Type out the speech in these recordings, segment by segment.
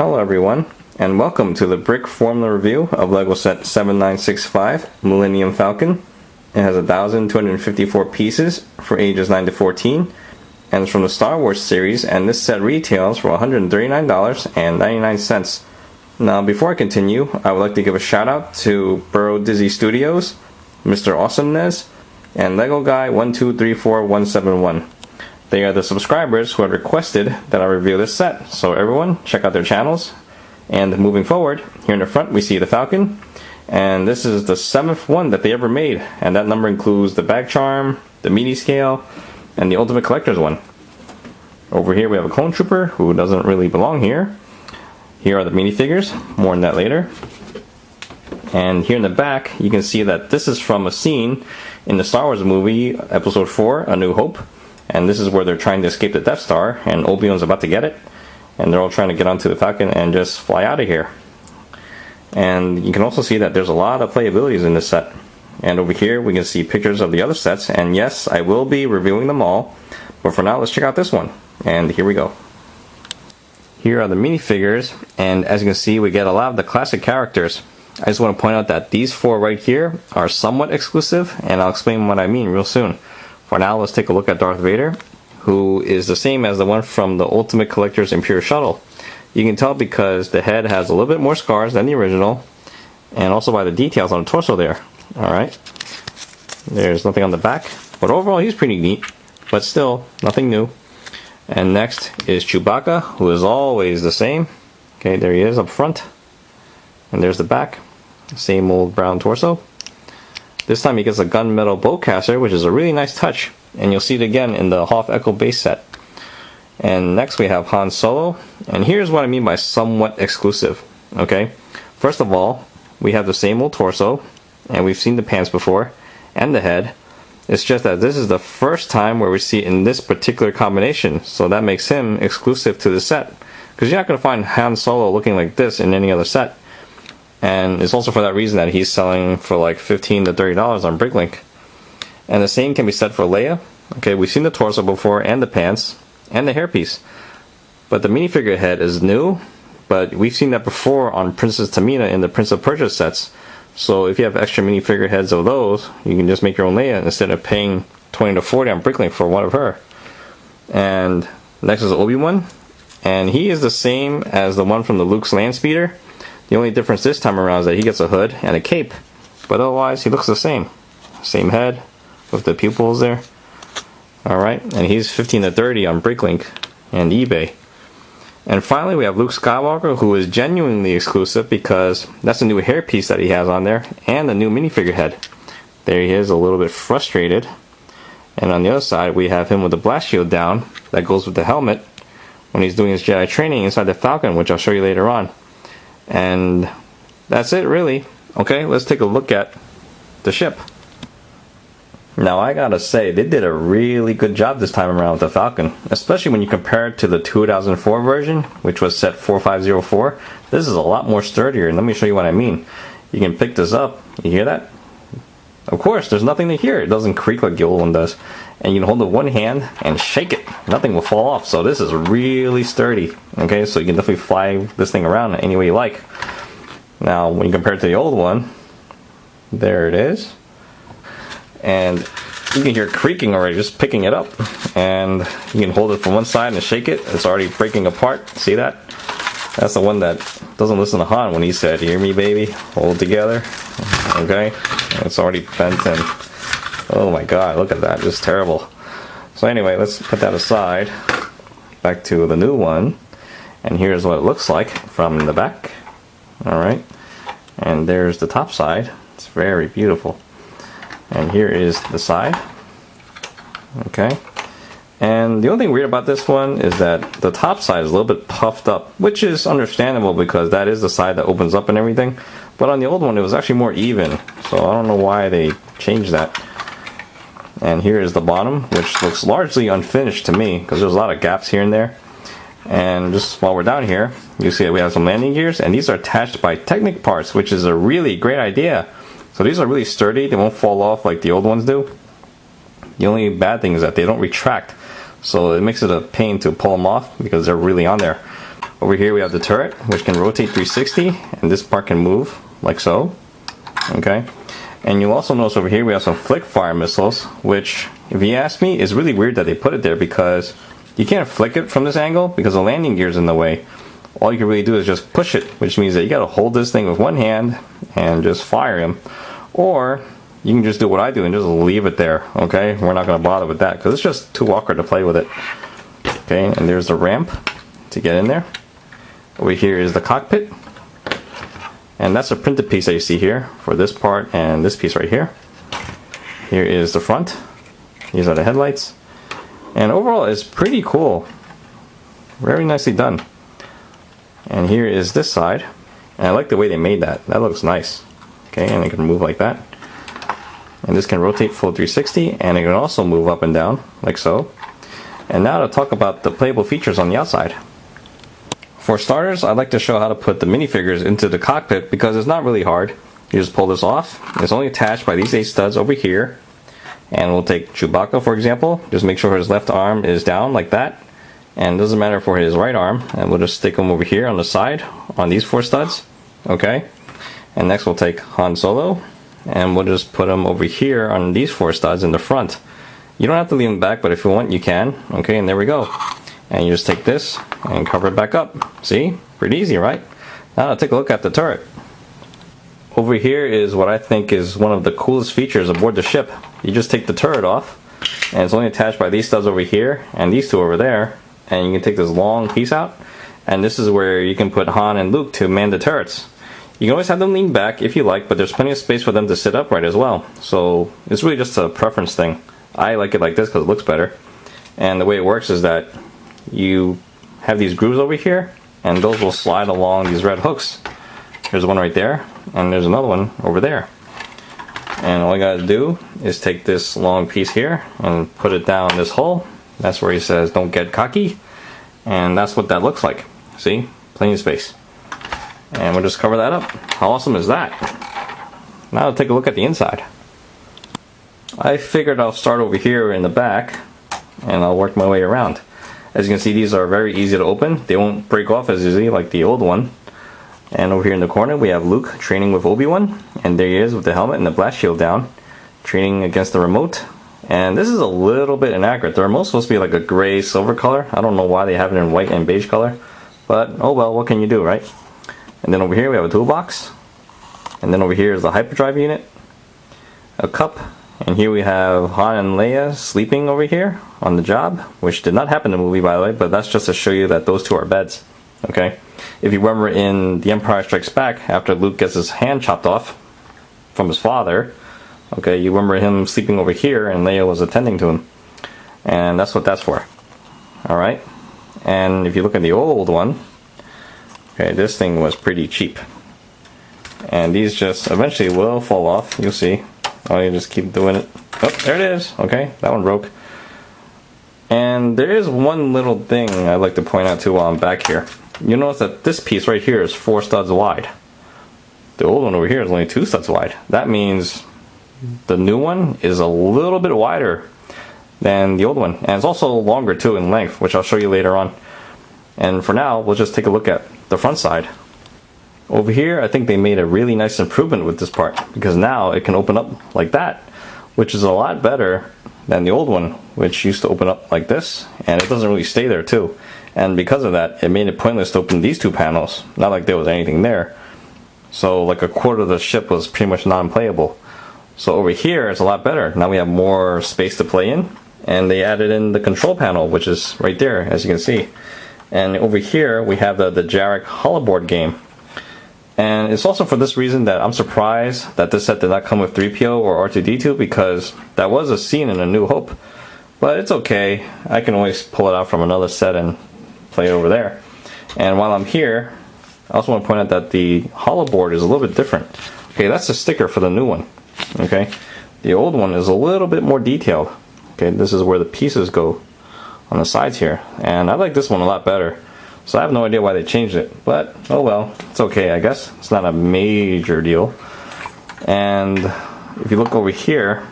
Hello everyone, and welcome to the Brickformula review of LEGO set 7965 Millennium Falcon. It has 1,254 pieces for ages 9 to 14, and it's from the Star Wars series, and this set retails for $139.99. Now before I continue, I would like to give a shout out to Burrow Dizzy Studios, Mr. Awesomeness, and LEGO Guy 1234171. They are the subscribers who had requested that I review this set, so everyone check out their channels. And moving forward, here in the front we see the Falcon, and this is the 7th one that they ever made, and that number includes the bag charm, the mini scale, and the Ultimate Collector's one. Over here we have a clone trooper who doesn't really belong here. Here are the minifigures, more on that later. And here in the back you can see that this is from a scene in the Star Wars movie Episode 4, A New Hope. And this is where they're trying to escape the Death Star, and Obi-Wan's about to get it. And they're all trying to get onto the Falcon and just fly out of here. And you can also see that there's a lot of playabilities in this set. And over here we can see pictures of the other sets, and yes, I will be reviewing them all. But for now, let's check out this one. And here we go. Here are the minifigures, and as you can see, we get a lot of the classic characters. I just want to point out that these four right here are somewhat exclusive, and I'll explain what I mean real soon. For now, let's take a look at Darth Vader, who is the same as the one from the Ultimate Collector's Imperial Shuttle. You can tell because the head has a little bit more scars than the original, and also by the details on the torso there. Alright, there's nothing on the back, but overall he's pretty neat, but still, nothing new. And next is Chewbacca, who is always the same. Okay, there he is up front, and there's the back, same old brown torso. This time he gets a gunmetal bowcaster, which is a really nice touch, and you'll see it again in the Hoth Echo base set. And next we have Han Solo, and here's what I mean by somewhat exclusive. Okay, first of all, we have the same old torso, and we've seen the pants before, and the head. It's just that this is the first time where we see it in this particular combination, so that makes him exclusive to the set, because you're not going to find Han Solo looking like this in any other set. And it's also for that reason that he's selling for like $15 to $30 on Bricklink. And the same can be said for Leia. Okay, we've seen the torso before, and the pants, and the hairpiece. But the minifigure head is new, but we've seen that before on Princess Tamina in the Prince of Persia sets. So if you have extra minifigure heads of those, you can just make your own Leia instead of paying $20 to $40 on Bricklink for one of her. And next is Obi-Wan, and he is the same as the one from the Luke's Land Speeder. The only difference this time around is that he gets a hood and a cape, but otherwise he looks the same. Same head with the pupils there. Alright, and he's $15 to $30 on Bricklink and eBay. And finally we have Luke Skywalker, who is genuinely exclusive because that's a new hairpiece that he has on there, and a new minifigure head. There he is, a little bit frustrated. And on the other side we have him with the blast shield down that goes with the helmet when he's doing his Jedi training inside the Falcon, which I'll show you later on. And that's it really. Okay, let's take a look at the ship. Now I gotta say, they did a really good job this time around with the Falcon, especially when you compare it to the 2004 version, which was set 4504. This is a lot more sturdier, and let me show you what I mean. You can pick this up, you hear that? Of course, there's nothing to hear. It doesn't creak like the old one does. And you can hold it with one hand and shake it. Nothing will fall off. So this is really sturdy. Okay, so you can definitely fly this thing around any way you like. Now, when you compare it to the old one, there it is. And you can hear it creaking already, just picking it up. And you can hold it from one side and shake it. It's already breaking apart. See that? That's the one that doesn't listen to Han when he said, "Hear me, baby? Hold it together." Okay? And it's already bent, and oh my god, look at that, just terrible. So anyway, let's put that aside. Back to the new one, and here's what it looks like from the back. Alright, and there's the top side. It's very beautiful. And here is the side. Okay, and the only thing weird about this one is that the top side is a little bit puffed up, which is understandable because that is the side that opens up and everything. But on the old one it was actually more even, so I don't know why they changed that. And here is the bottom, which looks largely unfinished to me because there's a lot of gaps here and there. And just while we're down here, you see that we have some landing gears, and these are attached by Technic parts, which is a really great idea. So these are really sturdy, they won't fall off like the old ones do. The only bad thing is that they don't retract, so it makes it a pain to pull them off because they're really on there. Over here we have the turret, which can rotate 360, and this part can move like so. Okay, and you'll also notice over here we have some flick fire missiles, which, if you ask me, is really weird that they put it there, because you can't flick it from this angle because the landing gear is in the way. All you can really do is just push it, which means that you gotta hold this thing with one hand and just fire him. Or you can just do what I do and just leave it there, okay? We're not gonna bother with that because it's just too awkward to play with it. Okay, and there's the ramp to get in there. Over here is the cockpit. And that's a printed piece that you see here for this part and this piece right here. Here is the front. These are the headlights. And overall it's pretty cool. Very nicely done. And here is this side. And I like the way they made that. That looks nice. Okay, and it can move like that. And this can rotate full 360, and it can also move up and down like so. And now to talk about the playable features on the outside. For starters, I'd like to show how to put the minifigures into the cockpit because it's not really hard. You just pull this off. It's only attached by these 8 studs over here. And we'll take Chewbacca for example. Just make sure his left arm is down like that. And it doesn't matter for his right arm. And we'll just stick him over here on the side on these 4 studs. Okay. And next we'll take Han Solo. And we'll just put him over here on these 4 studs in the front. You don't have to leave him back, but if you want you can. Okay, and there we go. And you just take this and cover it back up. See? Pretty easy, right? Now take a look at the turret. Over here is what I think is one of the coolest features aboard the ship. You just take the turret off, and it's only attached by these studs over here and these 2 over there. And you can take this long piece out, and this is where you can put Han and Luke to man the turrets. You can always have them lean back if you like, but there's plenty of space for them to sit upright as well. So it's really just a preference thing. I like it like this because it looks better. And the way it works is that you have these grooves over here, and those will slide along these red hooks. There's one right there, and there's another one over there. And all you gotta do is take this long piece here and put it down this hole. That's where he says, "Don't get cocky." And that's what that looks like. See? Plenty of space. And we'll just cover that up. How awesome is that? Now take a look at the inside. I figured I'll start over here in the back, and I'll work my way around. As you can see, these are very easy to open. They won't break off as easy like the old one. And over here in the corner we have Luke training with Obi-Wan, and there he is with the helmet and the blast shield down, training against the remote. And this is a little bit inaccurate. The remote's supposed to be like a gray silver color. I don't know why they have it in white and beige color, but oh well, what can you do, right? And then over here we have a toolbox, and then over here is the hyperdrive unit, a cup, and here we have Han and Leia sleeping over here on the job, which did not happen in the movie by the way, but that's just to show you that those 2 are beds. Okay, if you remember in The Empire Strikes Back, after Luke gets his hand chopped off from his father, okay, you remember him sleeping over here and Leia was attending to him, and that's what that's for. Alright, and if you look at the old one, okay, this thing was pretty cheap, and these just eventually will fall off. You'll see. Oh, you just keep doing it. Oh, there it is. Okay, that one broke. And there is one little thing I'd like to point out too while I'm back here. You notice that this piece right here is 4 studs wide. The old one over here is only 2 studs wide. That means the new one is a little bit wider than the old one, and it's also longer too in length, which I'll show you later on. And for now, we'll just take a look at the front side. Over here, I think they made a really nice improvement with this part, because now it can open up like that, which is a lot better than the old one, which used to open up like this, and it doesn't really stay there too. And because of that, it made it pointless to open these 2 panels. Not like there was anything there. So like a quarter of the ship was pretty much non-playable. So over here, it's a lot better. Now we have more space to play in, and they added in the control panel, which is right there, as you can see. And over here, we have the Jarek Holoboard game. And it's also for this reason that I'm surprised that this set did not come with 3PO or R2-D2, because that was a scene in A New Hope. But it's okay. I can always pull it out from another set and play it over there. And while I'm here, I also want to point out that the Holoboard is a little bit different. Okay, that's the sticker for the new one. Okay, the old one is a little bit more detailed. Okay, this is where the pieces go on the sides here. And I like this one a lot better. So I have no idea why they changed it, but oh well, it's okay I guess. It's not a major deal. And if you look over here,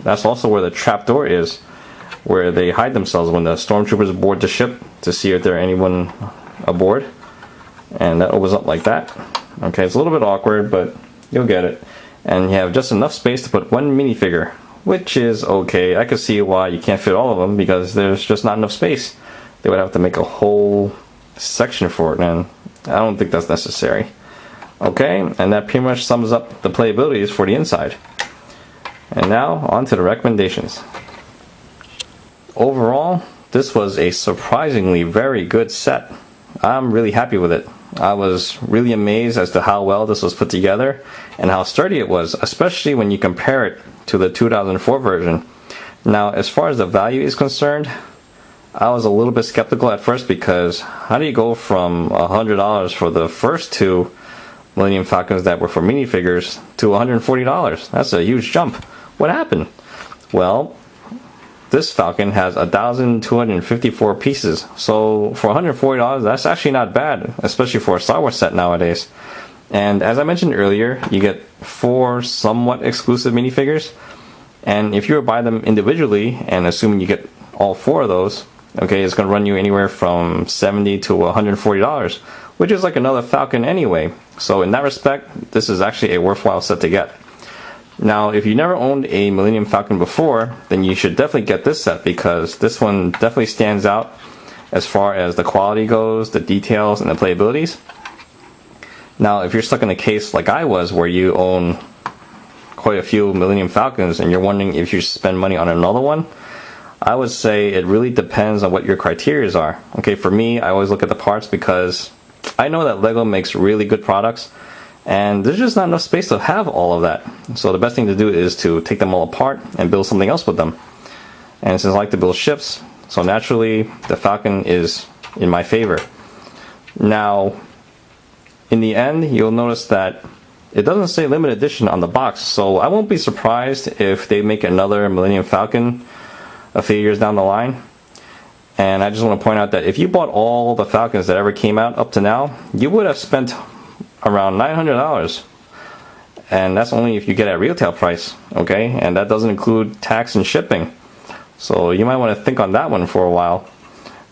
that's also where the trapdoor is, where they hide themselves when the stormtroopers board the ship to see if there anyone a board, and that opens up like that. Okay, it's a little bit awkward, but you'll get it. And you have just enough space to put one minifigure, which is okay. I can see why you can't fit all of them, because there's just not enough space. They would have to make a whole section for it, and I don't think that's necessary. Okay, and that pretty much sums up the playabilities for the inside. And now on to the recommendations. Overall, this was a surprisingly very good set. I'm really happy with it. I was really amazed as to how well this was put together and how sturdy it was, especially when you compare it to the 2004 version. Now, as far as the value is concerned, I was a little bit skeptical at first, because how do you go from $100 for the first two Millennium Falcons that were for minifigures to $140? That's a huge jump. What happened? Well, this Falcon has 1,254 pieces, so for $140 that's actually not bad, especially for a Star Wars set nowadays. And as I mentioned earlier, you get 4 somewhat exclusive minifigures, and if you were to buy them individually, and assuming you get all 4 of those, okay, it's going to run you anywhere from $70 to $140, which is like another Falcon anyway. So in that respect, this is actually a worthwhile set to get. Now, if you never owned a Millennium Falcon before, then you should definitely get this set, because this one definitely stands out as far as the quality goes, the details, and the playabilities. Now, if you're stuck in a case like I was, where you own quite a few Millennium Falcons and you're wondering if you should spend money on another one, I would say it really depends on what your criteria are. Okay, for me, I always look at the parts, because I know that Lego makes really good products, and there's just not enough space to have all of that. So the best thing to do is to take them all apart and build something else with them. And since I like to build ships, so naturally the Falcon is in my favor. Now, in the end, you'll notice that it doesn't say limited edition on the box, so I won't be surprised if they make another Millennium Falcon a few years down the line. And I just want to point out that if you bought all the Falcons that ever came out up to now, you would have spent around $900, and that's only if you get at retail price, okay? And that doesn't include tax and shipping. So you might want to think on that one for a while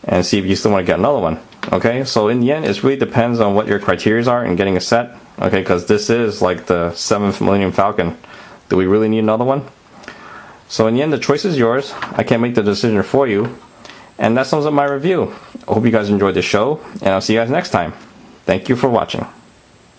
and see if you still want to get another one. Okay, so in the end, it really depends on what your criteria are in getting a set. Okay, because this is like the 7th Millennium Falcon. Do we really need another one? So in the end, the choice is yours. I can't make the decision for you. And that sums up my review. I hope you guys enjoyed the show, and I'll see you guys next time. Thank you for watching.